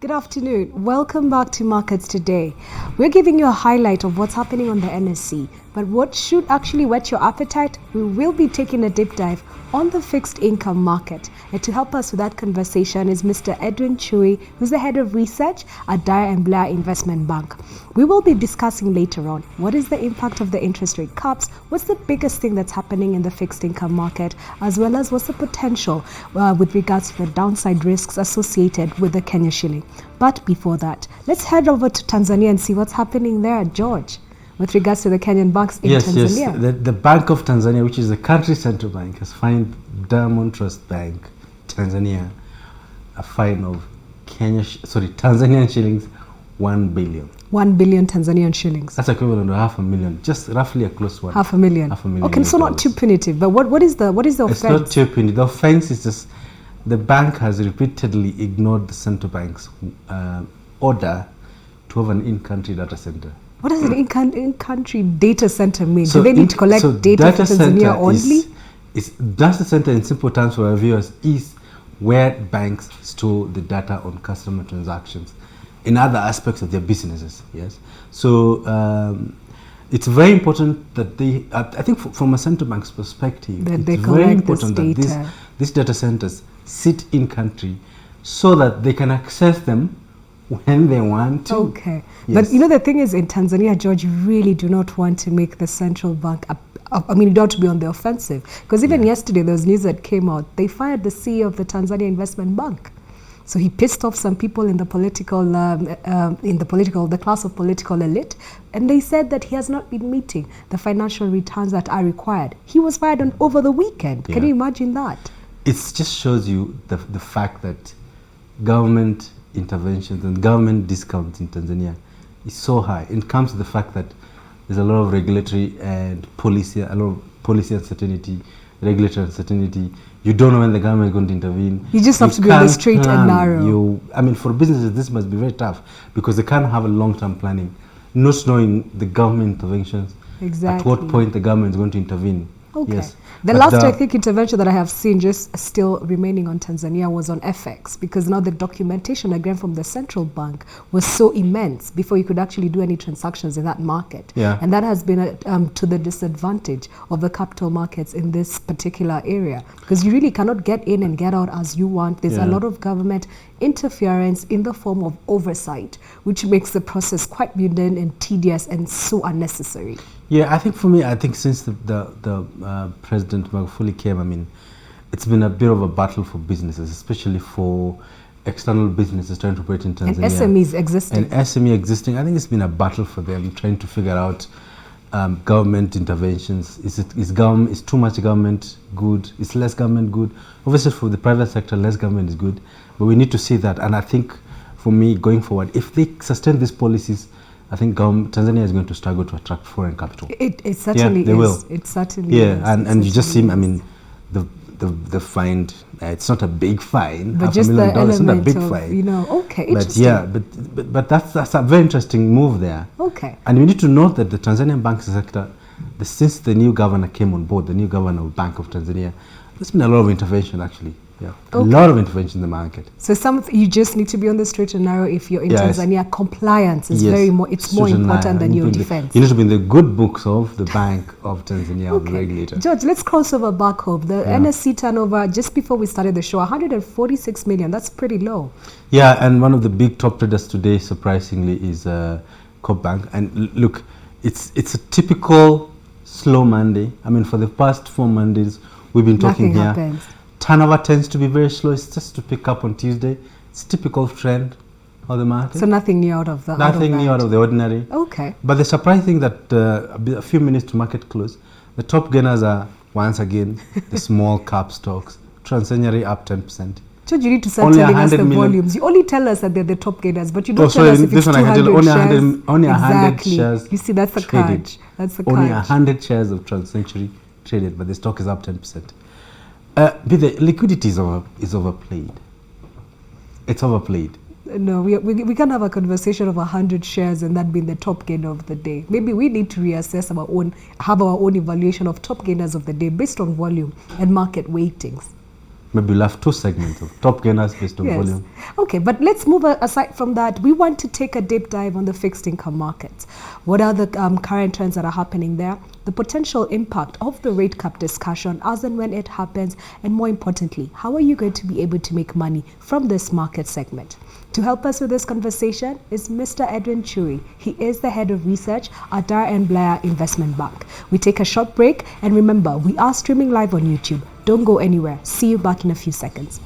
Good afternoon. Welcome back to Markets Today. We're giving you a highlight of what's happening on the NSE, but what should actually whet your appetite, we will be taking a deep dive on the fixed income market. And to help us with that conversation is Mr. Edwin Chui, who's the head of research at Dyer & Blair Investment Bank. We will be discussing later on what is the impact of the interest rate caps, what's the biggest thing that's happening in the fixed income market, as well as what's the potential with regards to the downside risks associated with the Kenya shilling. But before that, let's head over to Tanzania and see what's happening there, George, with regards to the Kenyan banks in Tanzania. Yes. The Bank of Tanzania, which is the country's central bank, has fined Diamond Trust Bank, Tanzania, a fine of Tanzanian shillings 1 billion. 1 billion Tanzanian shillings. That's equivalent to $500,000, just roughly a close one. $500,000. Okay, so not too punitive. But what is the offense? It's not too punitive. The offense is just the bank has repeatedly ignored the central bank's order to have an in-country data center. What does an in-country data center mean? Do they need to collect data from Tanzania only? Data center, in simple terms for our viewers, is where banks store the data on customer transactions in other aspects of their businesses. Yes. So it's very important that they, I think from a central bank's perspective, that it's very important that these data centers sit in country so that they can access them when they want to. Okay. Yes. But you know, the thing is, in Tanzania, George, you really do not want to make the central bank you don't want to be on the offensive. Because even yesterday, there was news that came out. They fired the CEO of the Tanzania Investment Bank. So he pissed off some people in the the class of political elite, and they said that he has not been meeting the financial returns that are required. He was fired over the weekend. Can you imagine that? It just shows you the fact that government interventions and government discounts in Tanzania is so high. It comes to the fact that there's a lot of regulatory and policy uncertainty, regulatory uncertainty. You don't know when the government is going to intervene. You just have to be on the straight and narrow. For businesses, this must be very tough because they can't have a long-term planning, not knowing the government interventions, at what point the government is going to intervene. Okay. Yes. The last, I think, intervention that I have seen just still remaining on Tanzania was on FX, because now the documentation, again, from the central bank was so immense before you could actually do any transactions in that market. Yeah. And that has been to the disadvantage of the capital markets in this particular area, because you really cannot get in and get out as you want. There's a lot of government interference in the form of oversight, which makes the process quite mundane and tedious and so unnecessary. Yeah, I think for me, since the President Magufuli came, it's been a bit of a battle for businesses, especially for external businesses trying to operate in Tanzania. And SMEs existing. And SME existing. I think it's been a battle for them trying to figure out government interventions. Is too much government good? Is less government good? Obviously, for the private sector, less government is good. But we need to see that. And I think, for me, going forward, if they sustain these policies, I think Tanzania is going to struggle to attract foreign capital. It certainly they will. It certainly is. And you just see, the fine, it's not a big fine. But just the element it's not a big fine. Okay, interesting. But that's a very interesting move there. Okay. And we need to note that the Tanzanian banking sector, since the new governor came on board, the new governor of Bank of Tanzania, there's been a lot of intervention, actually. Yeah, a lot of intervention in the market. So you just need to be on the straight and narrow if you're in Tanzania. Compliance is more important than your defense. You need to be in the good books of the Bank of Tanzania, of the regulator. George, let's cross over back home. The NSE turnover, just before we started the show, 146 million. That's pretty low. Yeah, and one of the big top traders today, surprisingly, is Coop Bank. And look, it's a typical slow Monday. For the past 4 Mondays, we've been talking here. Nothing happens. Turnover tends to be very slow. It's just to pick up on Tuesday. It's typical trend of the market. So nothing new out of the ordinary. Okay. But the surprising that a few minutes to market close, the top gainers are once again the small cap stocks. Transcendenary up 10%. George, you need to start telling us the volumes. You only tell us that they're the top gainers, but you don't tell us if it's 200 shares. Only 100 shares. You see, that's the catch. Only 100 shares of Transcendenary traded, but the stock is up 10%. But the liquidity is overplayed. It's overplayed. No, we can't have a conversation of 100 shares and that being the top gainer of the day. Maybe we need to reassess have our own evaluation of top gainers of the day based on volume and market weightings. maybe we'll have two segments of top gainers based on volume. Okay, but let's move aside from that. We want to take a deep dive on the fixed income markets. What are the current trends that are happening there? The potential impact of the rate cap discussion as and when it happens, and more importantly, how are you going to be able to make money from this market segment? To help us with this conversation is Mr. Edwin Churi. He is the head of research at Dyer & Blair Investment Bank. We take a short break, and remember, we are streaming live on YouTube. Don't go anywhere. See you back in a few seconds.